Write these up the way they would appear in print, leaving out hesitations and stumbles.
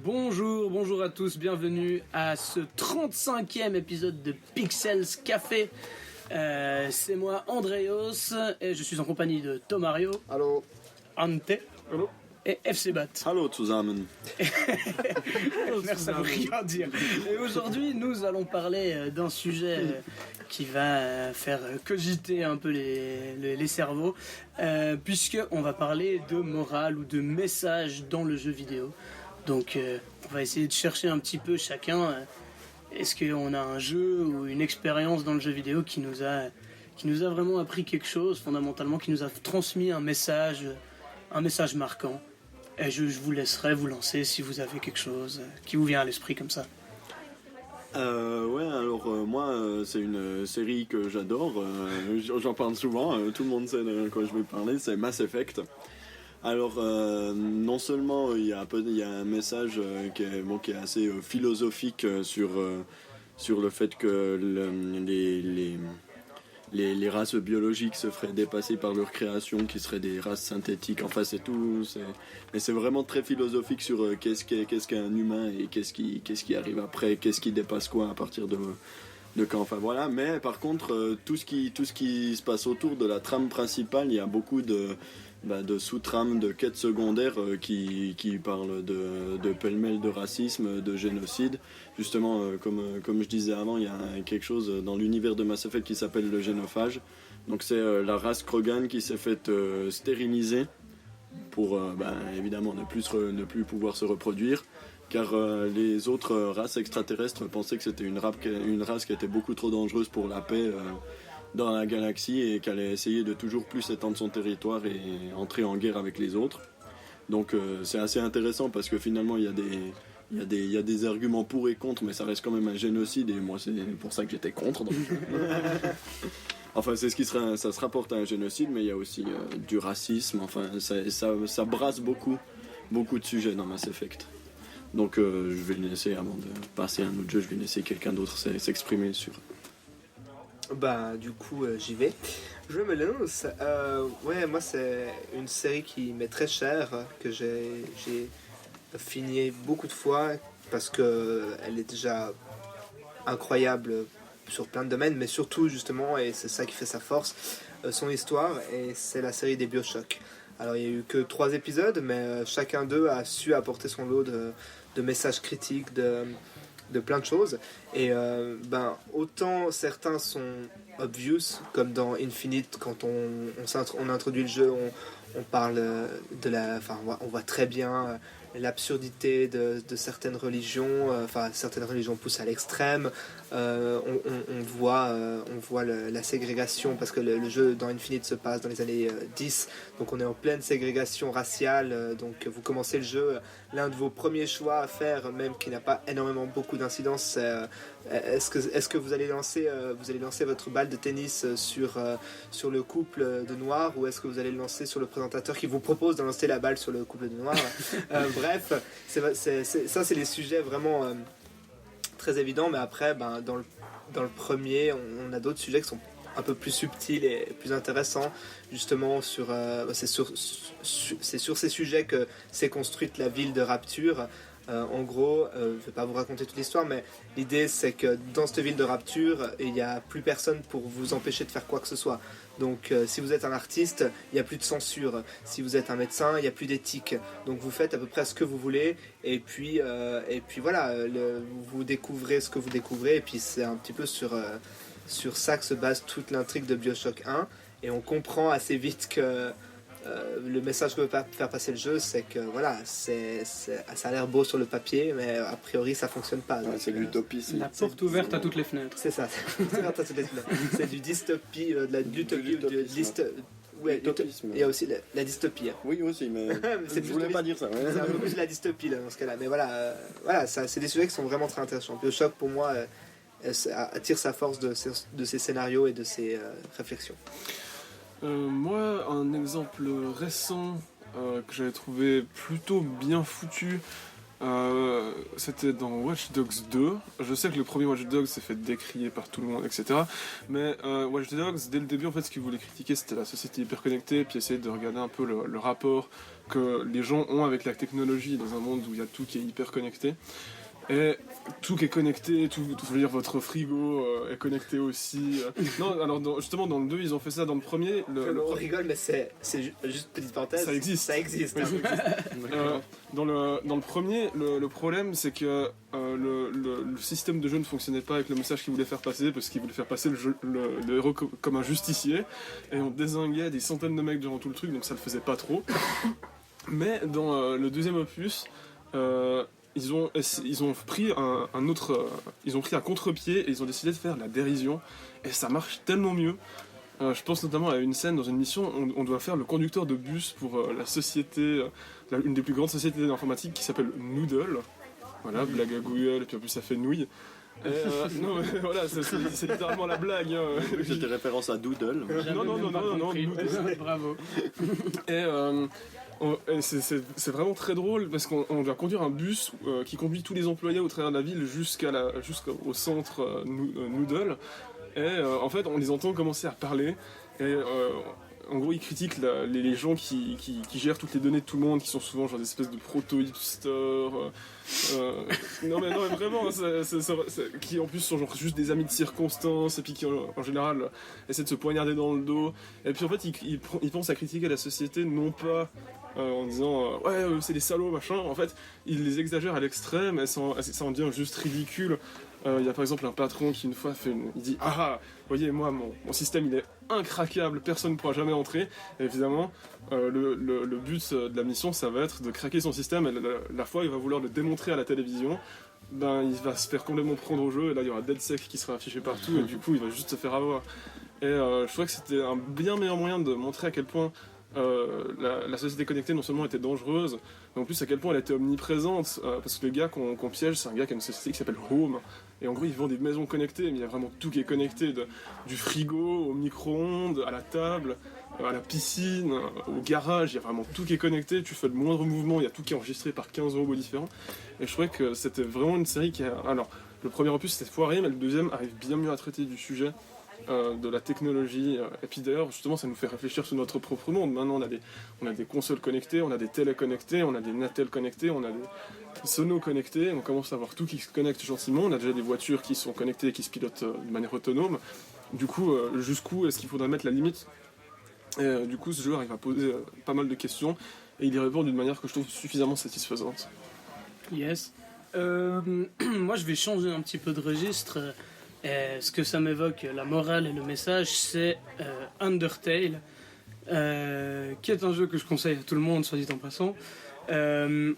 Bonjour à tous, bienvenue à ce 35e épisode de Pixels Café. C'est moi, Andreos, et je suis en compagnie de Tomario. Hallo. Ante. Hallo. Et FC Bat. Hallo zusammen. Merci, ça veut rien dire. Et aujourd'hui, nous allons parler d'un sujet qui va faire cogiter un peu les cerveaux, puisqu'on va parler de morale ou de message dans le jeu vidéo. Donc on va essayer de chercher un petit peu chacun, est-ce qu'on a un jeu ou une expérience dans le jeu vidéo qui nous a vraiment appris quelque chose, fondamentalement, qui nous a transmis un message marquant. Et je vous laisserai vous lancer si vous avez quelque chose qui vous vient à l'esprit comme ça. Moi c'est une série que j'adore, j'en parle souvent, tout le monde sait de quoi je vais parler, c'est Mass Effect. Alors non seulement il y a un message qui est assez philosophique sur le fait que les races biologiques se feraient dépasser par leur création, qui seraient des races synthétiques. Enfin, c'est tout. Mais c'est vraiment très philosophique sur qu'est-ce qu'est un humain et qu'est-ce qui arrive après, qu'est-ce qui dépasse quoi à partir de quand. Enfin voilà. Mais par contre, tout ce qui se passe autour de la trame principale, il y a beaucoup de sous-trames, de quêtes secondaires qui parlent de pêle-mêle de racisme, de génocide. Justement, comme je disais avant, il y a quelque chose dans l'univers de Mass Effect qui s'appelle le génophage. Donc c'est la race Krogan qui s'est faite stériliser pour évidemment ne plus pouvoir se reproduire, car les autres races extraterrestres pensaient que c'était une race qui était beaucoup trop dangereuse pour la paix dans la galaxie et qu'elle allait essayer de toujours plus étendre son territoire et entrer en guerre avec les autres. Donc c'est assez intéressant parce que finalement il y a des arguments pour et contre, mais ça reste quand même un génocide et moi c'est pour ça que j'étais contre. Donc. Enfin c'est ça se rapporte à un génocide, mais il y a aussi du racisme. Enfin ça brasse beaucoup de sujets dans Mass Effect. Donc je vais laisser, avant de passer à un autre jeu, je vais laisser quelqu'un d'autre s'exprimer sur. Du coup j'y vais. Je me lance. Moi c'est une série qui m'est très chère, que j'ai fini beaucoup de fois parce que elle est déjà incroyable sur plein de domaines, mais surtout justement, et c'est ça qui fait sa force, son histoire, et c'est la série des BioShock. Alors il n'y a eu que 3 épisodes, mais chacun d'eux a su apporter son lot de messages critiques, de plein de choses, et autant certains sont obvious, comme dans Infinite, quand on introduit le jeu, on parle on voit très bien l'absurdité de certaines religions, certaines religions poussent à l'extrême, on voit la ségrégation, parce que le jeu dans Infinite se passe dans les années 10, donc on est en pleine ségrégation raciale, donc vous commencez le jeu, l'un de vos premiers choix à faire, même qui n'a pas énormément beaucoup d'incidence, c'est est-ce que vous allez lancer votre balle de tennis sur le couple de noirs, ou est-ce que vous allez le lancer sur le présentateur qui vous propose de lancer la balle sur le couple de noirs. Bref, ça c'est les sujets vraiment très évidents, mais après dans le premier on a d'autres sujets qui sont un peu plus subtils et plus intéressants, justement c'est sur ces sujets que s'est construite la ville de Rapture. En gros, je ne vais pas vous raconter toute l'histoire, mais l'idée c'est que dans cette ville de Rapture, il n'y a plus personne pour vous empêcher de faire quoi que ce soit. Donc si vous êtes un artiste, il n'y a plus de censure. Si vous êtes un médecin, il n'y a plus d'éthique. Donc vous faites à peu près ce que vous voulez, et puis voilà, vous découvrez ce que vous découvrez, et puis c'est un petit peu sur ça que se base toute l'intrigue de BioShock 1, et on comprend assez vite que le message que veut faire passer le jeu, c'est que voilà, ça a l'air beau sur le papier, mais a priori ça fonctionne pas. Ouais, c'est l'utopie. La porte ouverte à toutes les fenêtres. C'est ça, c'est du dystopie, de la l'utopie, il y a aussi la dystopie. Oui, aussi, mais je voulais pas dire ça. Ouais. C'est un peu plus la dystopie là, dans ce cas-là. Mais voilà, c'est des sujets qui sont vraiment très intéressants. BioShock, pour moi, attire sa force de ses scénarios et de ses réflexions. Moi, un exemple récent que j'avais trouvé plutôt bien foutu, c'était dans Watch Dogs 2. Je sais que le premier Watch Dogs s'est fait décrier par tout le monde, etc. Mais Watch Dogs, dès le début, en fait, ce qu'ils voulaient critiquer, c'était la société hyper connectée, puis essayer de regarder un peu le rapport que les gens ont avec la technologie dans un monde où il y a tout qui est hyper connecté. Et tout qui est connecté, je veux dire, votre frigo est connecté aussi. Non, alors justement, dans le 2, ils ont fait ça. Dans le premier... On rigole, mais c'est juste petite parenthèse. Ça existe. Ça existe. Dans le premier, le problème, c'est que le système de jeu ne fonctionnait pas avec le message qu'il voulait faire passer, parce qu'il voulait faire passer le héros comme un justicier, et on dézinguait des centaines de mecs durant tout le truc, donc ça le faisait pas trop. Mais dans le deuxième opus... ils ont pris ils ont pris un contre-pied et ils ont décidé de faire la dérision, et ça marche tellement mieux. Je pense notamment à une scène dans une mission, on doit faire le conducteur de bus pour la société, une des plus grandes sociétés d'informatique qui s'appelle Noodle. Voilà, blague à Google, et puis en plus ça fait nouille. Non, mais voilà, c'est littéralement la blague. C'était référence à Doodle. Non, Noodle. Bravo. Et c'est vraiment très drôle parce qu'on doit conduire un bus qui conduit tous les employés au travers de la ville jusqu'au centre Noodle. Et en fait, on les entend commencer à parler. Et en gros, ils critiquent les gens qui gèrent toutes les données de tout le monde, qui sont souvent genre des espèces de proto-hipsters. Non mais vraiment, qui en plus sont genre juste des amis de circonstance, et puis qui en général essaient de se poignarder dans le dos. Et puis en fait, ils pensent à critiquer la société, non pas en disant ouais, c'est des salauds, machin. En fait, ils les exagèrent à l'extrême, et ça en devient juste ridicule. Il y a par exemple un patron qui une fois il dit ah, voyez, moi mon système il est incraquable, personne ne pourra jamais entrer. Et évidemment, le but de la mission, ça va être de craquer son système, et la fois il va vouloir le démontrer à la télévision, ben il va se faire complètement prendre au jeu, et là il y aura DeadSec qui sera affiché partout, et du coup il va juste se faire avoir. Et je trouvais que c'était un bien meilleur moyen de montrer à quel point la société connectée non seulement était dangereuse, mais en plus à quel point elle était omniprésente, parce que le gars qu'on piège, c'est un gars qui a une société qui s'appelle Home, et en gros ils vendent des maisons connectées, mais il y a vraiment tout qui est connecté, du frigo au micro-ondes, à la table, à la piscine, au garage, il y a vraiment tout qui est connecté, tu fais le moindre mouvement, il y a tout qui est enregistré par 15 robots différents, et je trouvais que c'était vraiment une série qui a... Alors, le premier opus c'était foiré, mais le deuxième arrive bien mieux à traiter du sujet, de la technologie, et puis d'ailleurs justement ça nous fait réfléchir sur notre propre monde. Maintenant on a des consoles connectées, on a des télés connectées, on a des Natel connectés, on a des Sonos connectés, on commence à avoir tout qui se connecte gentiment, on a déjà des voitures qui sont connectées et qui se pilotent de manière autonome. Du coup, jusqu'où est-ce qu'il faudrait mettre la limite? Et du coup ce jeu arrive à poser pas mal de questions, et il y répond d'une manière que je trouve suffisamment satisfaisante. Yes. Moi je vais changer un petit peu de registre. Ce que ça m'évoque, la morale et le message, c'est Undertale, qui est un jeu que je conseille à tout le monde, soit dit en passant. Je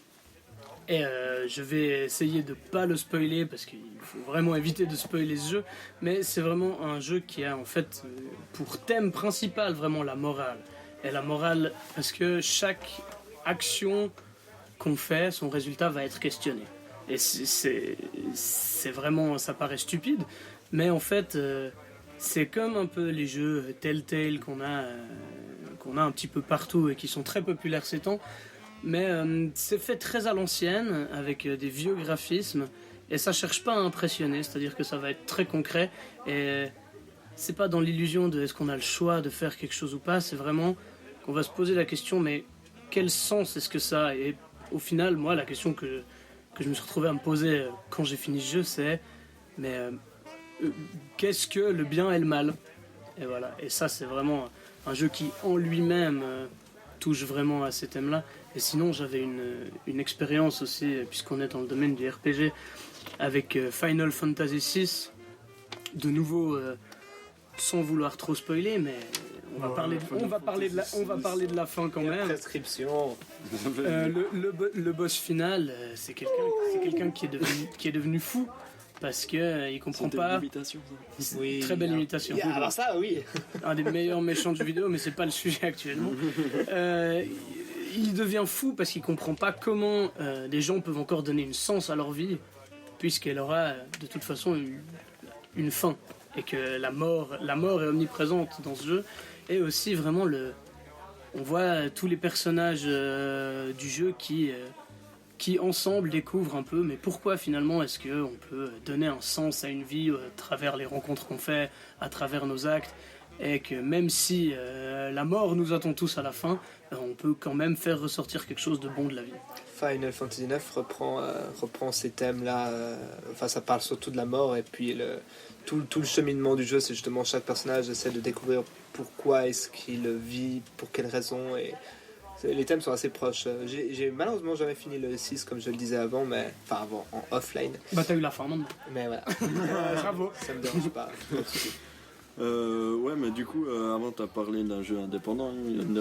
vais essayer de pas le spoiler, parce qu'il faut vraiment éviter de spoiler ce jeu, mais c'est vraiment un jeu qui a en fait pour thème principal vraiment la morale. Et la morale, parce que chaque action qu'on fait, son résultat va être questionné. Et c'est vraiment, ça paraît stupide, mais en fait, c'est comme un peu les jeux Telltale qu'on a un petit peu partout et qui sont très populaires ces temps, mais c'est fait très à l'ancienne, avec des vieux graphismes, et ça cherche pas à impressionner, c'est-à-dire que ça va être très concret, et c'est pas dans l'illusion de est-ce qu'on a le choix de faire quelque chose ou pas, c'est vraiment qu'on va se poser la question, mais quel sens est-ce que ça a? Et au final, moi, la question que je me suis retrouvé à me poser quand j'ai fini ce jeu, c'est mais qu'est-ce que le bien et le mal? Et voilà, et ça c'est vraiment un jeu qui en lui-même touche vraiment à ces thèmes-là. Et sinon j'avais une expérience aussi, puisqu'on est dans le domaine du RPG, avec Final Fantasy VI, de nouveau sans vouloir trop spoiler, mais on va parler de la fin quand même. Prescription. Le boss final, c'est quelqu'un qui est devenu fou, parce que il comprend pas. C'est Oui, très belle imitation. Alors ça, oui. Un des meilleurs méchants de jeu vidéo, mais c'est pas le sujet actuellement. Il devient fou parce qu'il comprend pas comment les gens peuvent encore donner une sens à leur vie, puisqu'elle aura de toute façon une fin, et que la mort est omniprésente dans ce jeu. Et aussi vraiment on voit tous les personnages du jeu qui ensemble découvrent un peu, mais pourquoi finalement est-ce qu'on peut donner un sens à une vie à travers les rencontres qu'on fait, à travers nos actes, et que même si la mort nous attend tous à la fin, on peut quand même faire ressortir quelque chose de bon de la vie. Final Fantasy IX reprend ces thèmes-là. Enfin, ça parle surtout de la mort et puis tout le cheminement du jeu, c'est justement chaque personnage essaie de découvrir pourquoi est-ce qu'il vit, pour quelles raisons. Et les thèmes sont assez proches. J'ai malheureusement jamais fini le 6 comme je le disais avant, enfin avant en offline. Bah t'as eu la fin maintenant. Mais voilà, Bravo. ça me dérange pas. Ouais, mais du coup, avant t'as parlé d'un jeu indépendant,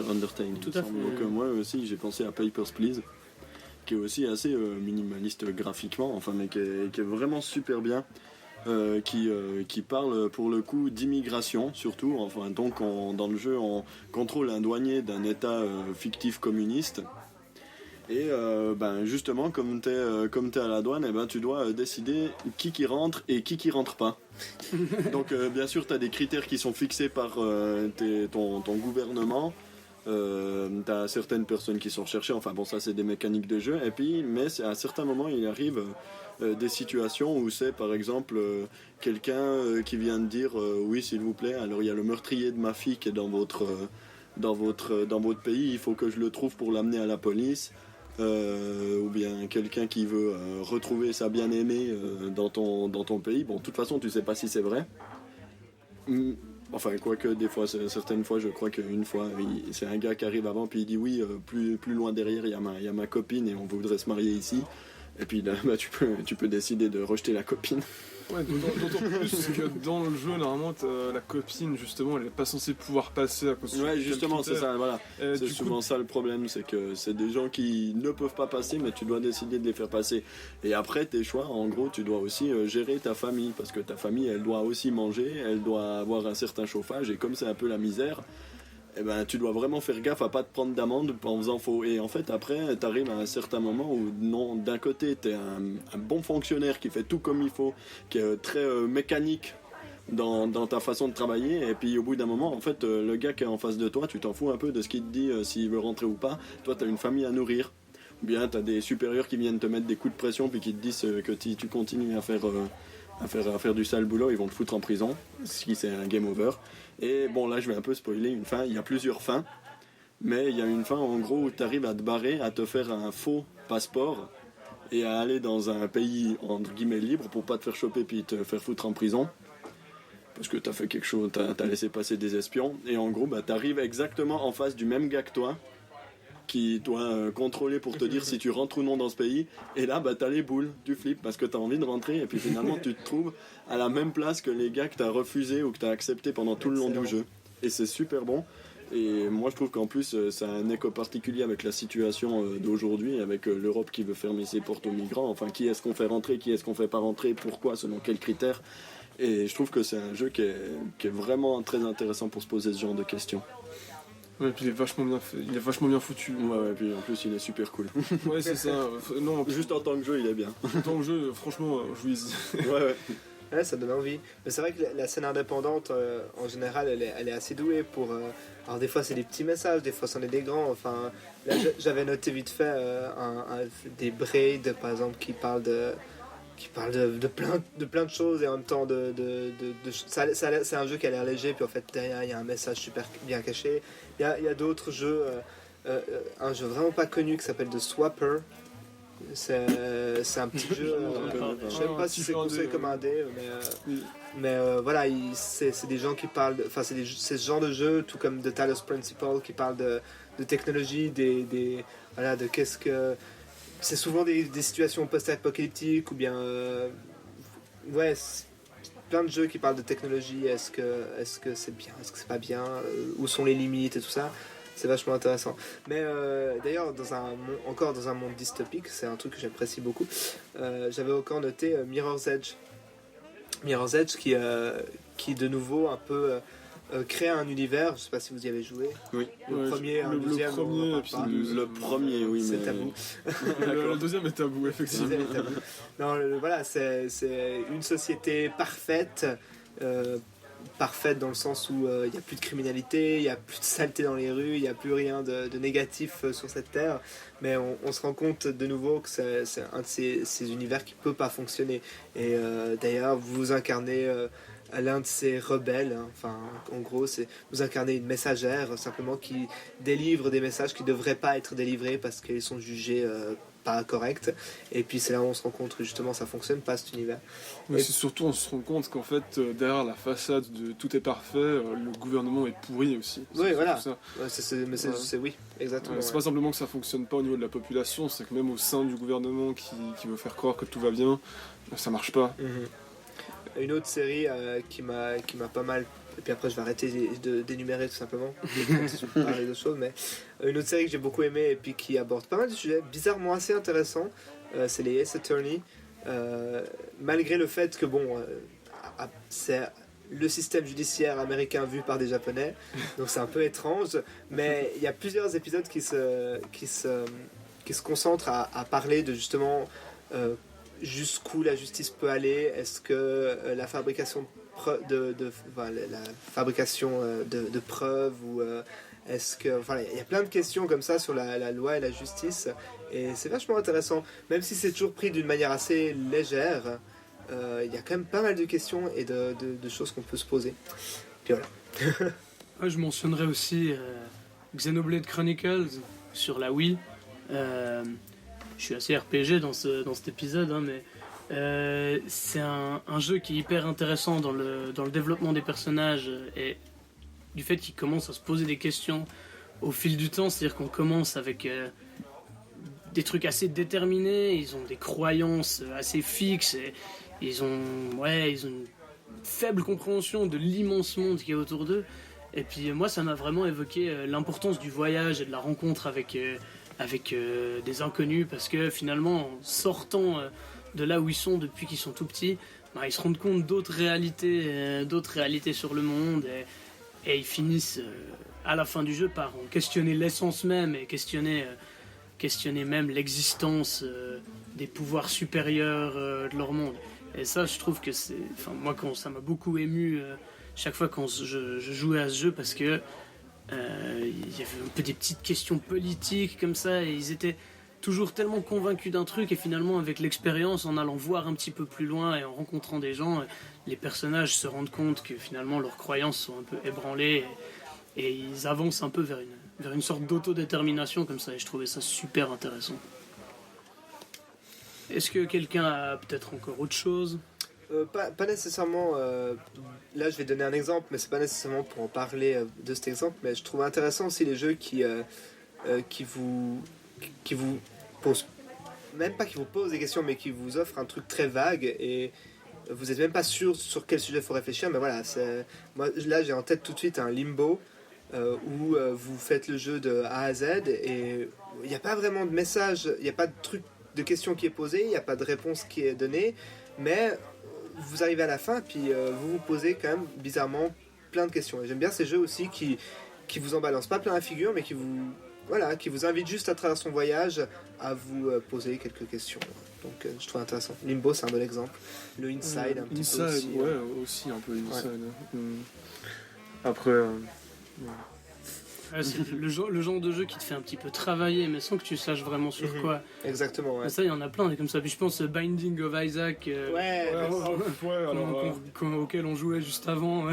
Undertale. Tout à fait. Donc moi aussi, j'ai pensé à Papers, Please, qui est aussi assez minimaliste graphiquement, enfin, mais qui est vraiment super bien. Qui parle pour le coup d'immigration surtout. Enfin, donc dans le jeu, on contrôle un douanier d'un état fictif communiste. Et justement, comme t'es à la douane, tu dois décider qui rentre et qui rentre pas. Donc bien sûr, t'as des critères qui sont fixés par ton gouvernement. T'as certaines personnes qui sont recherchées. Enfin bon, ça c'est des mécaniques de jeu. Et puis, mais à certains moments, il arrive des situations où c'est par exemple quelqu'un qui vient de dire oui s'il vous plaît, alors il y a le meurtrier de ma fille qui est dans votre pays, il faut que je le trouve pour l'amener à la police. Ou bien quelqu'un qui veut retrouver sa bien-aimée dans ton pays. Bon, de toute façon, tu sais pas si c'est vrai. Enfin, quoique des fois, certaines fois, je crois qu'une fois, c'est un gars qui arrive avant, puis il dit oui, plus loin derrière, il y a ma copine et on voudrait se marier ici. Et puis là, tu peux décider de rejeter la copine. Ouais, d'autant plus que dans le jeu, normalement, la copine, justement, elle est pas censée pouvoir passer à cause de Ouais, justement, c'est ça, voilà. C'est souvent ça le problème, c'est que c'est des gens qui ne peuvent pas passer, mais tu dois décider de les faire passer. Et après, tes choix, en gros, tu dois aussi gérer ta famille, parce que ta famille, elle doit aussi manger, elle doit avoir un certain chauffage, et comme c'est un peu la misère, tu dois vraiment faire gaffe à pas te prendre d'amende en faisant faux. Et en fait, après, tu arrives à un certain moment où, non, d'un côté, tu es un bon fonctionnaire qui fait tout comme il faut, qui est très mécanique dans ta façon de travailler. Et puis, au bout d'un moment, en fait, le gars qui est en face de toi, tu t'en fous un peu de ce qu'il te dit, s'il veut rentrer ou pas. Toi, tu as une famille à nourrir. Ou bien, tu as des supérieurs qui viennent te mettre des coups de pression, puis qui te disent que si tu continues à faire du sale boulot, ils vont te foutre en prison, si c'est un game over. Et bon, là je vais un peu spoiler une fin, il y a plusieurs fins, mais il y a une fin en gros où tu arrives à te barrer, à te faire un faux passeport et à aller dans un pays entre guillemets libre pour pas te faire choper puis te faire foutre en prison. Parce que t'as fait quelque chose, t'as laissé passer des espions, et en gros t'arrives exactement en face du même gars que toi, qui doit contrôler pour te dire si tu rentres ou non dans ce pays. Et là, t'as les boules, tu flippes parce que t'as envie de rentrer et puis finalement tu te trouves à la même place que les gars que t'as refusé ou que t'as accepté pendant tout le long du jeu. Et c'est super bon. Et moi je trouve qu'en plus ça a un écho particulier avec la situation d'aujourd'hui, avec l'Europe qui veut fermer ses portes aux migrants. Enfin, qui est-ce qu'on fait rentrer, qui est-ce qu'on fait pas rentrer, pourquoi, selon quels critères. Et je trouve que c'est un jeu qui est vraiment très intéressant pour se poser ce genre de questions. Ouais, puis il est vachement bien foutu. Ouais, puis en plus il est super cool. Ouais, c'est ça. Non, Juste en tant que jeu, il est bien. En tant que jeu, franchement, jouez-y. Ouais. Ouais, ça donne envie. Mais c'est vrai que la scène indépendante, en général, elle est assez douée pour... alors des fois, c'est des petits messages, des fois, c'en est des grands. Enfin, là, j'avais noté vite fait des Braid, par exemple, qui parlent de plein de choses et en même temps c'est un jeu qui a l'air léger, puis en fait derrière il y a un message super bien caché. Il y a d'autres jeux, un jeu vraiment pas connu qui s'appelle The Swapper. C'est un petit jeu, je sais même pas si c'est considéré comme un dé, mais voilà, c'est des gens qui parlent, enfin c'est ce genre de jeu, tout comme The Talos Principle, qui parle de technologie, voilà, de qu'est-ce que... C'est souvent des situations post-apocalyptiques ou bien plein de jeux qui parlent de technologie. Est-ce que c'est bien, est-ce que c'est pas bien, où sont les limites et tout ça. C'est vachement intéressant. Mais d'ailleurs, encore dans un monde dystopique, c'est un truc que j'apprécie beaucoup. J'avais encore noté Mirror's Edge. Mirror's Edge qui de nouveau un peu crée un univers. Je sais pas si vous y avez joué. Oui. Le premier, le deuxième. Le premier, oui, c'est mais tabou. Le deuxième est tabou, effectivement. Non, voilà, c'est une société parfaite. Parfaite dans le sens où il n'y a plus de criminalité, il n'y a plus de saleté dans les rues, il n'y a plus rien de négatif sur cette terre, mais on se rend compte de nouveau que c'est un de ces univers qui ne peut pas fonctionner. Et d'ailleurs, vous incarnez l'un de ces rebelles. Hein. Enfin, en gros, vous incarnez une messagère simplement qui délivre des messages qui ne devraient pas être délivrés parce qu'ils sont jugés pas corrects. Et puis c'est là où on se rend compte que justement ça fonctionne pas cet univers. Mais c'est surtout on se rend compte qu'en fait derrière la façade de tout est parfait, le gouvernement est pourri aussi. Oui, voilà. Ça. Ouais, oui, exactement. C'est pas simplement que ça fonctionne pas au niveau de la population, c'est que même au sein du gouvernement qui veut faire croire que tout va bien, ça marche pas. Une autre série qui m'a pas mal, et puis après je vais arrêter d'énumérer tout simplement, je vais parler d'autres choses, mais une autre série que j'ai beaucoup aimée et puis qui aborde pas mal de sujets bizarrement assez intéressants, c'est les Ace Attorney, malgré le fait que c'est le système judiciaire américain vu par des japonais, donc c'est un peu étrange, mais il y a plusieurs épisodes qui se concentrent à parler de justement jusqu'où la justice peut aller. Est-ce que la fabrication de preuves ou est-ce que il y a plein de questions comme ça sur la loi et la justice, et c'est vachement intéressant, même si c'est toujours pris d'une manière assez légère. Il y a quand même pas mal de questions et de choses qu'on peut se poser. Puis voilà. Je mentionnerai aussi Xenoblade Chronicles sur la Wii. Je suis assez RPG dans cet épisode, hein, mais c'est un jeu qui est hyper intéressant dans le développement des personnages et du fait qu'ils commencent à se poser des questions au fil du temps. C'est-à-dire qu'on commence avec des trucs assez déterminés, ils ont des croyances assez fixes et ils ont une faible compréhension de l'immense monde qui est autour d'eux. Et puis moi, ça m'a vraiment évoqué l'importance du voyage et de la rencontre avec des inconnus, parce que finalement, en sortant de là où ils sont depuis qu'ils sont tout petits, ils se rendent compte d'autres réalités sur le monde, et ils finissent à la fin du jeu par en questionner l'essence même et questionner même l'existence des pouvoirs supérieurs de leur monde. Et ça, je trouve que moi, ça m'a beaucoup ému chaque fois quand je jouais à ce jeu, parce que il y avait un peu des petites questions politiques comme ça, et ils étaient toujours tellement convaincus d'un truc, et finalement avec l'expérience, en allant voir un petit peu plus loin et en rencontrant des gens, les personnages se rendent compte que finalement leurs croyances sont un peu ébranlées, et ils avancent un peu vers une sorte d'autodétermination comme ça, et je trouvais ça super intéressant. Est-ce que quelqu'un a peut-être encore autre chose ? Pas nécessairement. Là, je vais donner un exemple, mais c'est pas nécessairement pour en parler de cet exemple. Mais je trouve intéressant aussi les jeux qui vous posent, même pas qui vous posent des questions, mais qui vous offrent un truc très vague et vous n'êtes même pas sûr sur quel sujet il faut réfléchir. Mais voilà, moi là j'ai en tête tout de suite un Limbo où vous faites le jeu de A à Z et il n'y a pas vraiment de message, il n'y a pas de truc de question qui est posée, il n'y a pas de réponse qui est donnée, mais vous arrivez à la fin, puis vous vous posez quand même bizarrement plein de questions. Et j'aime bien ces jeux aussi qui vous en balancent pas plein la figure, mais qui vous invitent juste à travers son voyage à vous poser quelques questions. Donc je trouve intéressant. Limbo, c'est un bon exemple. Le Inside, un petit peu aussi. Ouais, aussi un peu Inside. Ouais. Après... C'est le genre de jeu qui te fait un petit peu travailler, mais sans que tu saches vraiment sur quoi. Exactement, ouais. Mais ça, il y en a plein, comme ça. Puis je pense Binding of Isaac, auquel on jouait juste avant.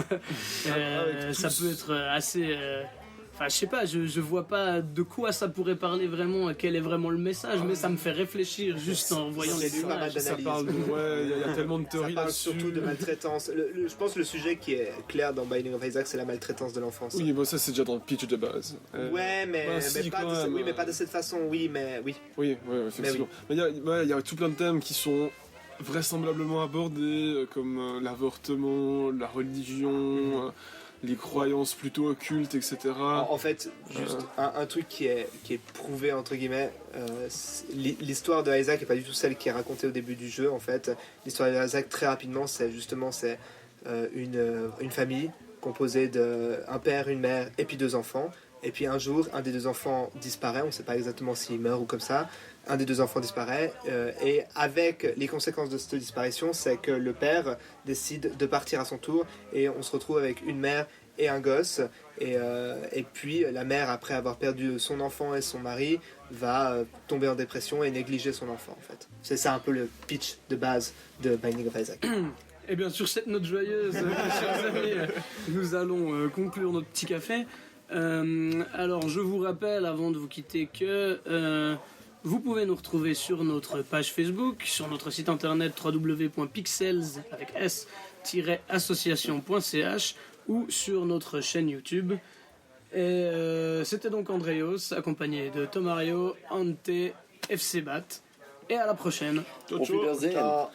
Ça peut être assez... Enfin, je sais pas, je vois pas de quoi ça pourrait parler vraiment, quel est vraiment le message, mais ça me fait réfléchir juste en voyant les images. Ça parle il y a tellement de théories là-dessus. Ça parle surtout de maltraitance. Je pense que le sujet qui est clair dans Binding of Isaac, c'est la maltraitance de l'enfance. Oui, bon, ça c'est déjà dans le pitch de base. Mais pas de cette façon, oui. Oui, effectivement. Mais il y a tout plein de thèmes qui sont vraisemblablement abordés, comme l'avortement, la religion... les croyances plutôt occultes, etc. En fait, juste un truc qui est prouvé, entre guillemets, l'histoire de Isaac n'est pas du tout celle qui est racontée au début du jeu, en fait. L'histoire de Isaac, très rapidement, c'est une famille composée d'un père, une mère et puis 2 enfants. Et puis un jour, un des 2 enfants disparaît, on ne sait pas exactement s'il meurt ou comme ça. Un des 2 enfants disparaît, et avec les conséquences de cette disparition, c'est que le père décide de partir à son tour, et on se retrouve avec une mère et un gosse, et puis la mère, après avoir perdu son enfant et son mari, va tomber en dépression et négliger son enfant, en fait. C'est ça un peu le pitch de base de Binding of Isaac. Et bien sur cette note joyeuse, chers amis, nous allons conclure notre petit café. Alors je vous rappelle avant de vous quitter que vous pouvez nous retrouver sur notre page Facebook, sur notre site internet www.pixels-association.ch ou sur notre chaîne YouTube. Et c'était donc Andreos, accompagné de Tomario, Ante, FC Bat. Et à la prochaine. Auf Wiedersehen. Ciao.